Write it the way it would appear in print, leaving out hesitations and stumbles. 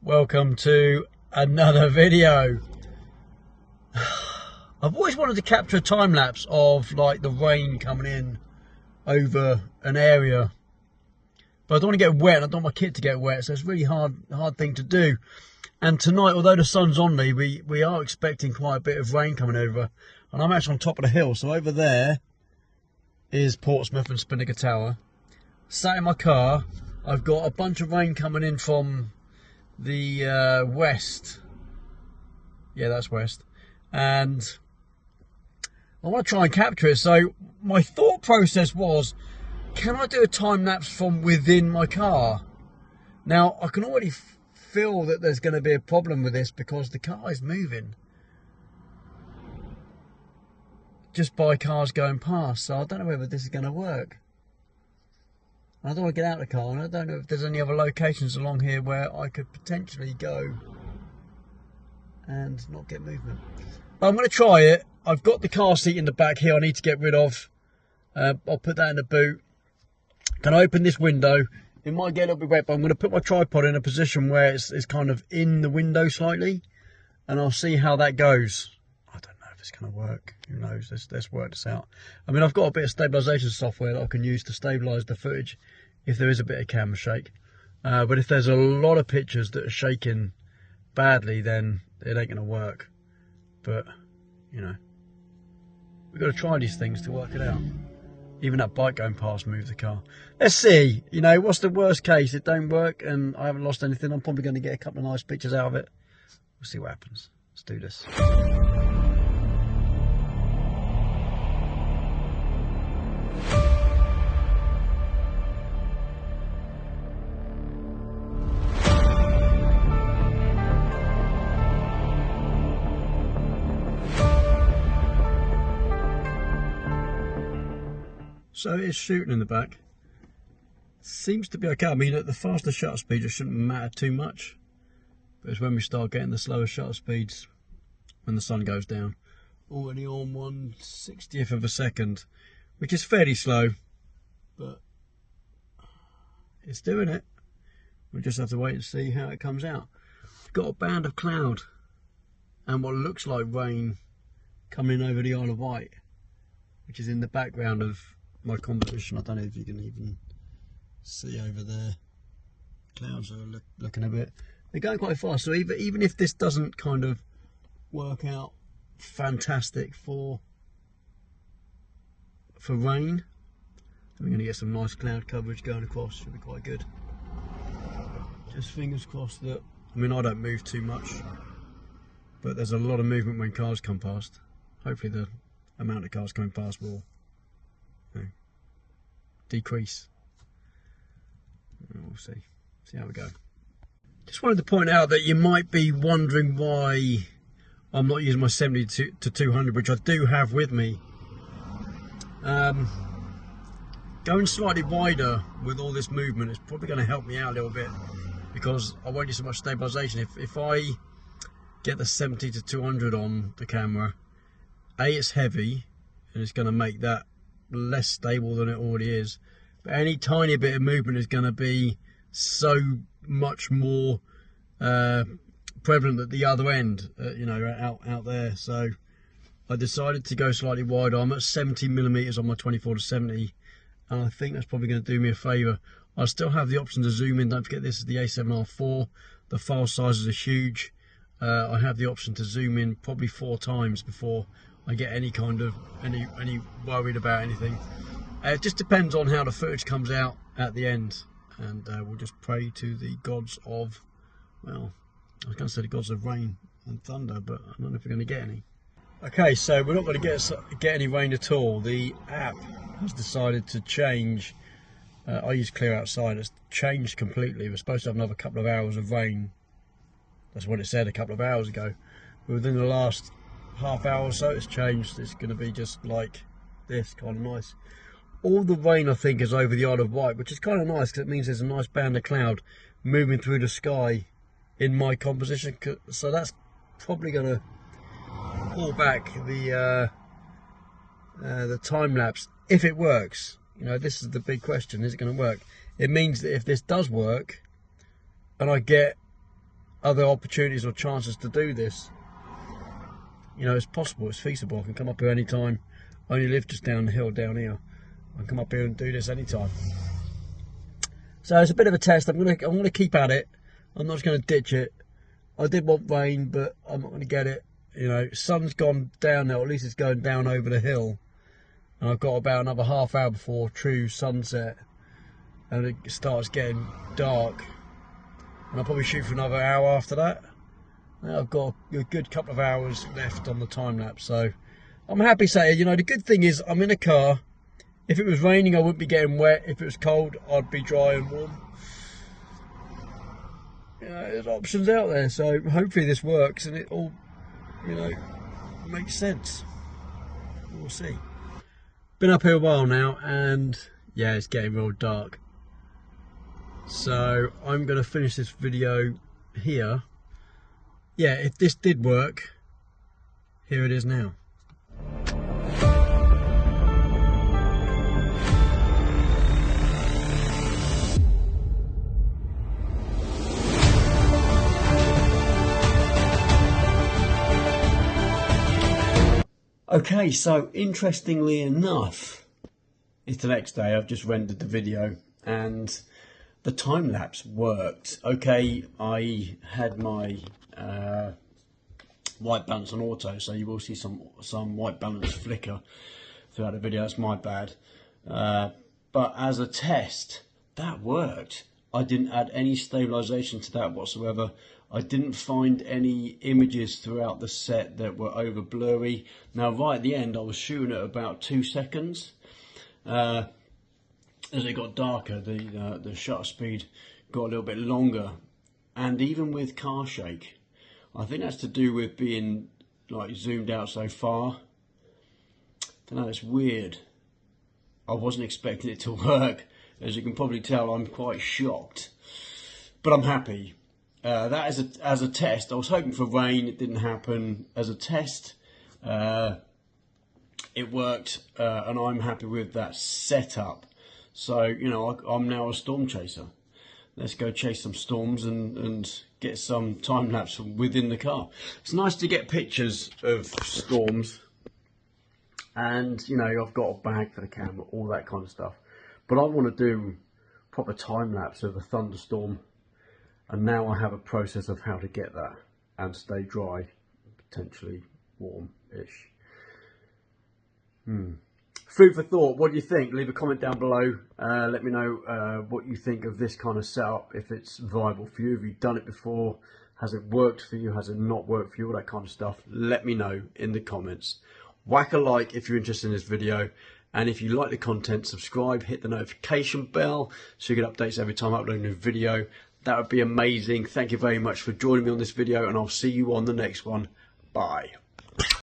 Welcome to another video. I've always wanted to capture a time lapse of like the rain coming in over an area, but I don't want to get wet and I don't want my kit to get wet, so it's a really hard thing to do. And tonight, although the sun's on me, we are expecting quite a bit of rain coming over, and I'm actually on top of the hill. So over there is Portsmouth and Spinnaker Tower. Sat in my car, I've got a bunch of rain coming in from the west. Yeah, that's west, and I want to try and capture it. So my thought process was, can I do a time lapse from within my car? Now I can already feel that there's going to be a problem with this because the car is moving just by cars going past, so I don't know whether this is going to work. I don't want to get out of the car, and I don't know if there's any other locations along here where I could potentially go and not get movement. But I'm going to try it. I've got the car seat in the back here I need to get rid of. I'll put that in the boot. Can I open this window? It might get a little bit wet, but I'm going to put my tripod in a position where it's kind of in the window slightly, and I'll see how that goes. I don't know if it's going to work. Who knows? Let's work this out. I mean, I've got a bit of stabilisation software that I can use to stabilise the footage if there is a bit of camera shake. But if there's a lot of pictures that are shaking badly, then it ain't going to work. But, you know, we've got to try these things to work it out. Even that bike going past moved the car. Let's see. You know, what's the worst case? It don't work and I haven't lost anything. I'm probably going to get a couple of nice pictures out of it. We'll see what happens. Let's do this. So it is shooting in the back. Seems to be okay. I mean, at the faster shutter speed, it shouldn't matter too much. But it's when we start getting the slower shutter speeds, when the sun goes down. Already on 1/60th of a second, which is fairly slow, but it's doing it. We'll just have to wait and see how it comes out. We've got a band of cloud and what looks like rain coming over the Isle of Wight, which is in the background of my composition. I don't know if you can even see over there. Clouds are looking a bit, they're going quite fast, so even if this doesn't kind of work out fantastic for rain, we're going to get some nice cloud coverage going across. Should be quite good. Just fingers crossed that, I mean, I don't move too much, but there's a lot of movement when cars come past. Hopefully the amount of cars coming past will decrease. We'll see how we go. Just wanted to point out that you might be wondering why I'm not using my 70 to 200, which I do have with me. Going slightly wider with all this movement is probably going to help me out a little bit, because I won't use so much stabilisation. If I get the 70 to 200 on the camera, it's heavy and it's going to make that less stable than it already is, but any tiny bit of movement is going to be so much more prevalent at the other end, you know, out there. So I decided to go slightly wider. I'm at 70mm on my 24 to 70, and I think that's probably going to do me a favour. I still have the option to zoom in. Don't forget, this is the A7R4. The file sizes are huge. I have the option to zoom in probably 4 times before I get any kind of any worried about anything. It just depends on how the footage comes out at the end, and we'll just pray to the gods of, well, I was going to say the gods of rain and thunder, but I don't know if we're going to get any. Okay, so we're not going to get any rain at all. The app has decided to change. I use Clear Outside. It's changed completely. We're supposed to have another couple of hours of rain. That's what it said a couple of hours ago. But within the last half hour or so, it's changed. It's going to be just like this, kind of nice. All the rain, I think, is over the Isle of Wight, which is kind of nice because it means there's a nice band of cloud moving through the sky in my composition. So that's probably going to pull back the time lapse if it works. You know, this is the big question: is it going to work? It means that if this does work, and I get other opportunities or chances to do this, you know, it's possible, it's feasible. I can come up here anytime. I only live just down the hill down here. I can come up here and do this anytime. So it's a bit of a test. I'm gonna keep at it. I'm not just gonna ditch it. I did want rain, but I'm not gonna get it. You know, sun's gone down now. At least it's going down over the hill, and I've got about another half hour before true sunset, and it starts getting dark. And I'll probably shoot for another hour after that. Now I've got a good couple of hours left on the time lapse, so I'm happy saying, you know, the good thing is I'm in a car. If it was raining, I wouldn't be getting wet. If it was cold, I'd be dry and warm. You know, there's options out there, so hopefully this works and it all, you know, makes sense. We'll see. Been up here a while now, and yeah, it's getting real dark. So I'm going to finish this video here. Yeah, if this did work, here it is now. Okay, so interestingly enough, it's the next day. I've just rendered the video and the time lapse worked. Okay, I had my white balance on auto, so you will see some white balance flicker throughout the video. That's my bad. But as a test, that worked. I didn't add any stabilization to that whatsoever. I didn't find any images throughout the set that were over blurry. Now right at the end I was shooting at about 2 seconds. As it got darker, the shutter speed got a little bit longer, and even with car shake, I think that's to do with being like zoomed out so far. Don't know, it's weird. I wasn't expecting it to work. As you can probably tell, I'm quite shocked, but I'm happy. That is as a test. I was hoping for rain, it didn't happen. As a test, it worked, and I'm happy with that setup. So, you know, I'm now a storm chaser. Let's go chase some storms and get some time lapse within the car. It's nice to get pictures of storms, and you know, I've got a bag for the camera, all that kind of stuff. But I want to do proper time lapse of a thunderstorm, and now I have a process of how to get that and stay dry, potentially warm-ish. Food for thought. What do you think? Leave a comment down below. Let me know what you think of this kind of setup, if it's viable for you. Have you done it before? Has it worked for you? Has it not worked for you? All that kind of stuff. Let me know in the comments. Whack a like if you're interested in this video. And if you like the content, subscribe, hit the notification bell so you get updates every time I upload a new video. That would be amazing. Thank you very much for joining me on this video, and I'll see you on the next one. Bye.